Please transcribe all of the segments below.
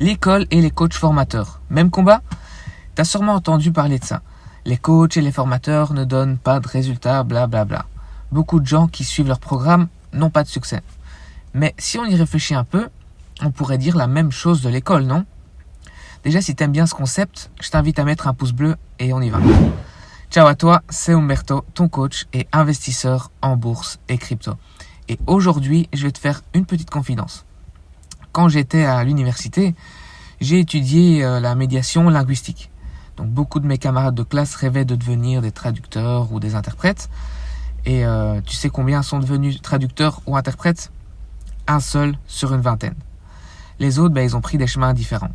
L'école et les coachs formateurs. Même combat? T'as sûrement entendu parler de ça. Les coachs et les formateurs ne donnent pas de résultats, blablabla. Beaucoup de gens qui suivent leur programme n'ont pas de succès. Mais si on y réfléchit un peu, on pourrait dire la même chose de l'école, non? Déjà, si t'aimes bien ce concept, je t'invite à mettre un pouce bleu et on y va. Ciao à toi, c'est Umberto, ton coach et investisseur en bourse et crypto. Et aujourd'hui, je vais te faire une petite confidence. Quand j'étais à l'université, j'ai étudié la médiation linguistique. Donc beaucoup de mes camarades de classe rêvaient de devenir des traducteurs ou des interprètes. Et tu sais combien sont devenus traducteurs ou interprètes? Un seul sur une vingtaine. Les autres, ils ont pris des chemins différents.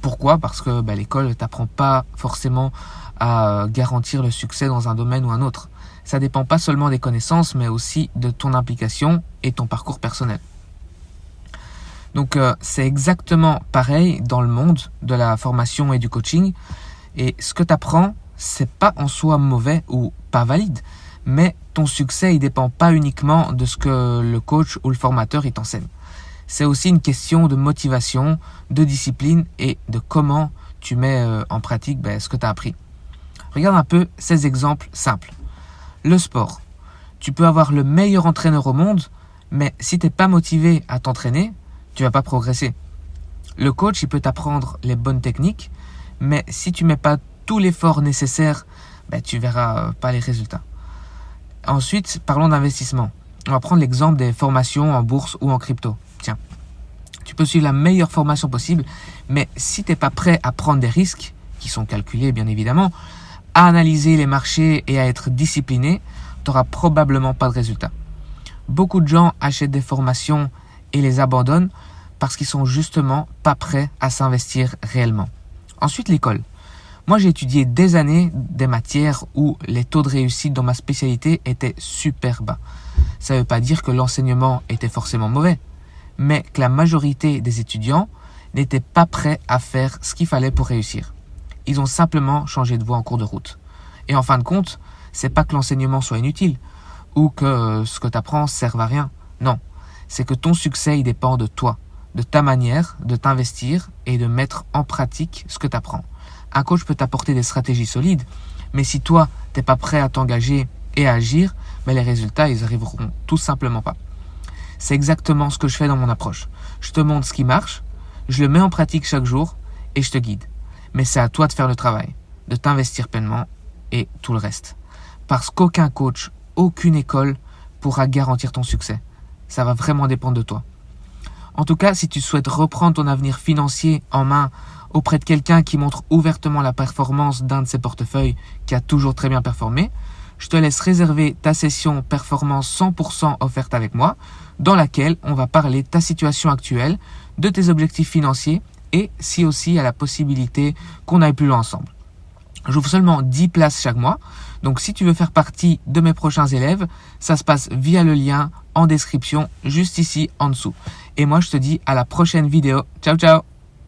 Pourquoi? Parce que l'école ne t'apprend pas forcément à garantir le succès dans un domaine ou un autre. Ça dépend pas seulement des connaissances, mais aussi de ton implication et ton parcours personnel. Donc c'est exactement pareil dans le monde de la formation et du coaching. Et ce que tu apprends, c'est pas en soi mauvais ou pas valide, mais ton succès, il dépend pas uniquement de ce que le coach ou le formateur il t'enseigne. C'est aussi une question de motivation, de discipline et de comment tu mets en pratique ce que tu as appris. Regarde un peu ces exemples simples. Le sport. Tu peux avoir le meilleur entraîneur au monde, mais si tu n'es pas motivé à t'entraîner, tu vas pas progresser. Le coach, il peut t'apprendre les bonnes techniques, mais si tu mets pas tout l'effort nécessaire, tu verras pas les résultats. Ensuite, parlons d'investissement. On va prendre l'exemple des formations en bourse ou en crypto. Tiens, tu peux suivre la meilleure formation possible, mais si tu n'es pas prêt à prendre des risques, qui sont calculés bien évidemment, à analyser les marchés et à être discipliné, tu n'auras probablement pas de résultats. Beaucoup de gens achètent des formations et les abandonnent parce qu'ils sont justement pas prêts à s'investir réellement. Ensuite, l'école. Moi, j'ai étudié des années des matières où les taux de réussite dans ma spécialité étaient super bas. Ça ne veut pas dire que l'enseignement était forcément mauvais, mais que la majorité des étudiants n'étaient pas prêts à faire ce qu'il fallait pour réussir. Ils ont simplement changé de voie en cours de route. Et en fin de compte, c'est pas que l'enseignement soit inutile ou que ce que tu apprends serve à rien. Non, c'est que ton succès il dépend de toi, de ta manière de t'investir et de mettre en pratique ce que tu apprends. Un coach peut t'apporter des stratégies solides, mais si toi, t'es pas prêt à t'engager et à agir, les résultats, ils arriveront tout simplement pas. C'est exactement ce que je fais dans mon approche. Je te montre ce qui marche, je le mets en pratique chaque jour et je te guide. Mais c'est à toi de faire le travail, de t'investir pleinement et tout le reste. Parce qu'aucun coach, aucune école pourra garantir ton succès. Ça va vraiment dépendre de toi. En tout cas, si tu souhaites reprendre ton avenir financier en main auprès de quelqu'un qui montre ouvertement la performance d'un de ses portefeuilles qui a toujours très bien performé, je te laisse réserver ta session performance 100% offerte avec moi, dans laquelle on va parler de ta situation actuelle, de tes objectifs financiers et si aussi il y a la possibilité qu'on aille plus loin ensemble. J'ouvre seulement 10 places chaque mois, donc si tu veux faire partie de mes prochains élèves, ça se passe via le lien en description juste ici en dessous. Et moi je te dis à la prochaine vidéo. Ciao ciao.